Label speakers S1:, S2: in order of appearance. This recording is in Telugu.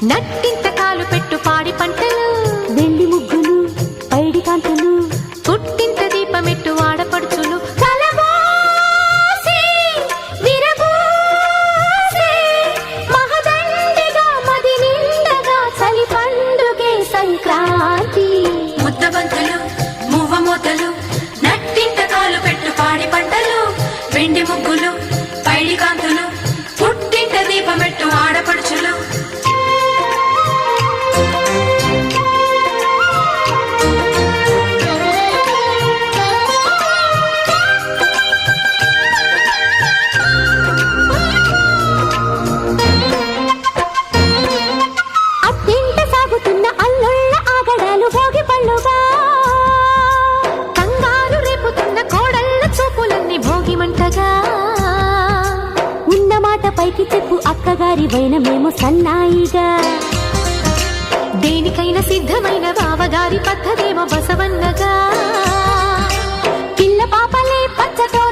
S1: నట్టింత కాలు పెట్టు పాడి పంటలు,
S2: వెండి ముగ్గులు పైడి కాంతులు,
S1: పుట్టింత దీపమెట్టు ఆడపడుచులు.
S2: సంక్రాంతి
S1: ముద్దబంతులు మువ్వ మూతలు, నట్టింత కాలు పెట్టు పాడి పంటలు, వెండి ముగ్గులు పైడి కాంతులు, పుట్టింత దీపమెట్టు ఆడపడుచులు.
S2: ఉన్నమాట పైకి చెప్పు అక్కగారి వైన మేము సన్నాయిగా,
S1: దేనికైనా సిద్ధమైన బావగారి పద్ధతేమో బసవన్నగా.
S2: పిల్ల పాపలే పచ్చతో